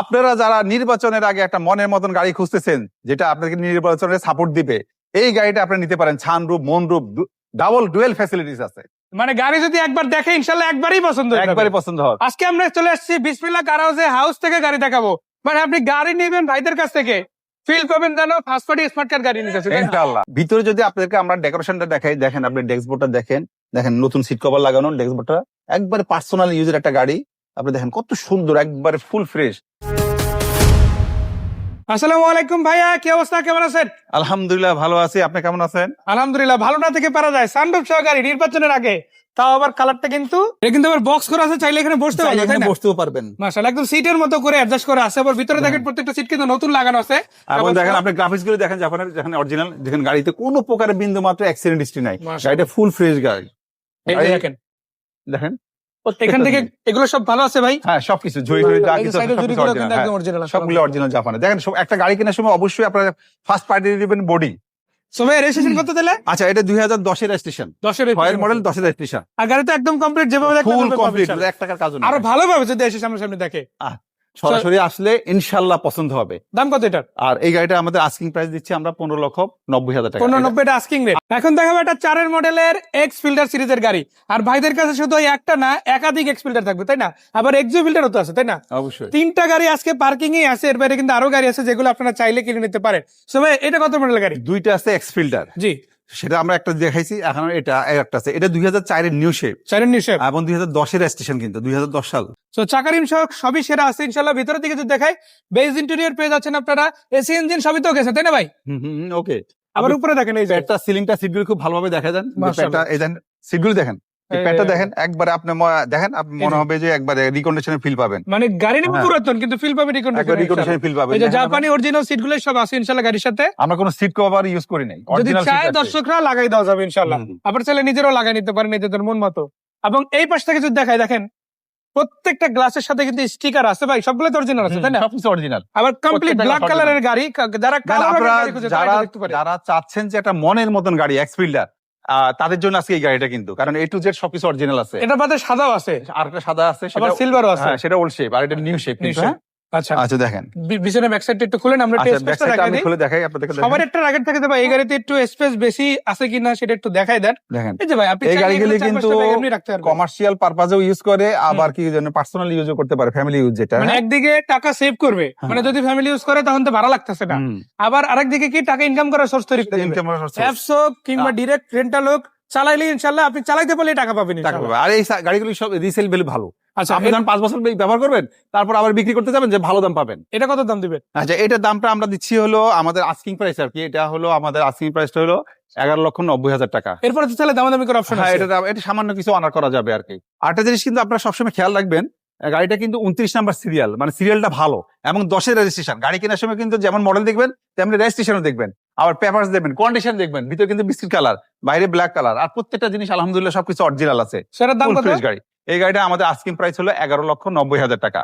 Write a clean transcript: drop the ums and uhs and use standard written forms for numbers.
আপনারা যারা নির্বাচনের আগে একটা মনের মতন গাড়ি খুঁজতেছেন, যেটা আপনাকে নির্বাচনে সাপোর্ট দিবে, এই গাড়িটা আপনি নিতে পারেন। ছানরূপ, মনরূপ, ডাবল ডুয়েল ফ্যাসিলিটিস আছে। মানে গাড়ি যদি একবার দেখে ইনশাল্লাহ একবারই পছন্দ হয়ে যাবে। একবারে পছন্দ হবে। আজকে আমরা চলে আসছি বিসমিল্লাহ কার হাউস থেকে গাড়ি দেখাবো। মানে আপনি গাড়ি নেবেন ভাইদের কাছ থেকে, ফিল করবেন যেন ফার্স্ট পার্টি স্মার্ট কার গাড়ি নিতেছে। ইনশাআল্লাহ। ভিতরে যদি আপনাদেরকে আমরা ডেকোরেশনটা দেখাই, দেখেন আপনি ডেস্কবোর্ডটা দেখেন নতুন সিট কভার লাগানো ডেস্কবোর্ডটা, একবারে পার্সোনাল ইউজের একটা গাড়ি। আপনি দেখেন কত সুন্দর, একবারে ফুল ফ্রেশ। আসসালামু আলাইকুম ভাইয়া, কি অবস্থা, কেমন আছেন? আলহামদুলিল্লাহ ভালো আছি, আপনি কেমন আছেন? আলহামদুলিল্লাহ, ভালো না থেকে পারা যায়। সানরুফ সহ গাড়ি নির্বাচনের আগে, তাও আবার কালারটা কিন্তু আবার বক্স করা আছে, চাইলে এখানে বসতে পারবেন, তাই না? বসতেও পারবেন মাশাআল্লাহ, একদম সিটের মতো করে অ্যাডজাস্ট করা আছে। আবার ভিতরে দেখেন প্রত্যেকটা সিট কিন্তু নতুন লাগানো আছে। এবং দেখেন আপনি গ্রাফিক্স গুলো দেখেন, জাপানের যেখানে অরিজিনাল, দেখেন গাড়িতে কোনো প্রকারের বিন্দু মাত্র অ্যাক্সিডেন্ট হিস্ট্রি নাই। গাড়িটা ফুল ফ্রেশ গাড়ি। এই যে দেখেন এখান থেকে এগুলো সব ভালো আছে ভাই। হ্যাঁ, সবকিছু ঝুড়ি যা কিছু সবগুলো অরিজিনাল জাপানে। দেখেন একটা গাড়ি কেনার সময় অবশ্যই আপনারা ফার্স্ট পার্টি দিবেন বডি। সবাই রেজিস্ট্রেশন করতে দিলে? আচ্ছা, এটা 2010 এর রেজিস্ট্রেশন, 10 মডেল, 10 এর রেজিস্ট্রেশন। আর গাড়ি তো একদম কমপ্লিট, যেভাবে দেখবেন ফুল কমপ্লিট, 1 টাকার কাজ না। আরো ভালোভাবে যদি এসে সামনে দেখে সরাসরি আসলে ইনশাআল্লাহ পছন্দ হবে। দাম কত এটার? আর এই গাড়িটা আমাদের আস্কিং প্রাইস দিচ্ছি আমরা 15,90,000 টাকা। 15,90 টা আস্কিং রেট। এখন দেখাবো একটা 4 মডেলের এক্স ফিল্টার সিরিজের গাড়ি। আর ভাইদের কাছে শুধু একটা না, একাধিক এক্স ফিল্টার থাকবে, তাই না? আবার এক্সো ফিল্টারও তো আছে, তাই না? অবশ্যই। 3টা গাড়ি আজকে পার্কিং এ আছে, এর বাইরে কিন্তু আরো গাড়ি আছে যেগুলো আপনারা চাইলে কিনে নিতে পারেন। সো ভাই, এটা কত মডেলের গাড়ি? দুইটা আছে এক্স ফিল্টার। জি, সেটা আমরা একটা দেখাইছি, এখন এটা একটা আছে। এটা 2004 এর নিউ শেপ, 4 নিউ শেপ, এবং 2010 এর রেজিস্ট্রেশন, কিন্তু 2010 সাল। সো চাকারিম সহ সবই সেরা আছে ইনশাআল্লাহ। ভিতরের দিকে যদি দেখাই, বেজ ইন্টেরিয়র পেয়ে যাচ্ছেন আপনারা, এসি ইঞ্জিন সবই তো গেছে, তাই না ভাই? ওকে। আবার উপরে দেখেন এই যে একটা সিলিংটা, সিটগুলো খুব ভালোভাবে দেখা যান। এই দেন সিটগুলো দেখেন, প্যাডটা দেখেন, একবারে আপনি দেখেন, আপনি মনে হবে যে একবারে রিকন্ডিশনের ফিল পাবেন। মানে গাড়ি নেবে পুরাতন, কিন্তু ফিল পাবে রিকন্ডিশনের ফিল পাবেন। এই যে জাপানি অরিজিনাল সিটগুলো সব আছে ইনশাআল্লাহ গাড়ির সাথে। আমরা কোনো সিট কভার ইউজ করি নাই, যদি চায় দর্শকরা লাগাই দেওয়া যাবে ইনশাআল্লাহ। আবার চাইলে নিজেরাও লাগাই নিতে পারেন নিজেদের মন মতো। এবং এই পাশ থেকে যদি দেখাই, দেখেন প্রত্যেকটা গ্লাসের সাথে কিন্তু স্টিকার আছে ভাই, সবগুলো তো অরিজিনাল আছে, তাই না? সবকিছু অরিজিনাল। আবার কমপ্লিট ব্ল্যাক কালারের গাড়ি, যারা চাচ্ছেন যে একটা মনের মতন গাড়ি এক্স ফিল্টার, তাদের জন্য আজকে এই গাড়িটা, কিন্তু কারণ A to Z সবকিছু অরিজিনাল আছে। এটা বাদে সাদাও আছে, আর একটা সাদা আছে, আবার সিলভারও আছে। সেটা ওল্ড শেপ, আর এটা নিউ শেপ। আচ্ছা আচ্ছা, দেখেন পিছনে ব্যাক সাইডটা একটু খুলেন, আমরা টেস্ট করতে দেখাই দিই। খুলে দেখাই আপনাদেরকে। সবার একটা রাগেট থাকে ভাই, এই গাড়িতে একটু স্পেস বেশি আছে কিনা সেটা একটু দেখাই দেন। দেখেন এই যে ভাই, আপনি এই গাড়িগুলি কিন্তু এমনি রাখতে পারবেন, কমার্শিয়াল পারপাজেও ইউজ করে, আবার কি জন্য পার্সোনাল ইউজও করতে পারে, ফ্যামিলি ইউজ যেটা। মানে একদিকে টাকা সেভ করবে, মানে যদি ফ্যামিলি ইউজ করে তখন তো ভাড়া লাগতেছে না। আবার আরেকদিকে কি টাকা ইনকাম করার সোর্স তৈরি করতে হবে। অ্যাপস হোক কিংবা ডিরেক্ট রেন্টাল হোক, চালাইলে ইনশাআল্লাহ আপনি চালাইতে পারলে টাকা পাবেন। আর এই গাড়িগুলি সব রিসেল ভ্যালু ভালো। আচ্ছা, আপনি যখন 5 বছর ব্যবহার করবেন, তারপর আবার বিক্রি করতে যাবেন, যে ভালো দাম পাবেন। এটা কত দাম দিবেন? আচ্ছা, এটার দামটা আমরা দিচ্ছি হলো আমাদের আস্কিং প্রাইস আর কি। এটা হলো আমাদের আস্কিং প্রাইসটা হলো 11,90,000 টাকা। এরপরে তো তাহলে দামাদামি করার অপশন আছে। এটা সামান্য কিছু অনার করা যাবে আর কি। আরেকটা জিনিস কিন্তু আপনারা সবসময় খেয়াল রাখবেন, গাড়িটা কিন্তু 29 নাম্বার সিরিয়াল, মানে সিরিয়ালটা ভালো, এবং 10 এর রেজিস্ট্রেশন। গাড়ি কেনার সময় কিন্তু যেমন মডেল দেখবেন তেমনি রেজিস্ট্রেশনও দেখবেন, আবার পেপারস দেখবেন, কন্ডিশন দেখবেন। ভিতরে কিন্তু বিস্কিট কালার, বাইরে ব্ল্যাক কালার, আর প্রত্যেকটা জিনিস আলহামদুলিল্লাহ সবকিছু অরিজিনাল আছে। সেটার দাম কত? গাড়ি, এই গাড়িটা আমাদের আস্কিং প্রাইস হলো 11,90,000 টাকা।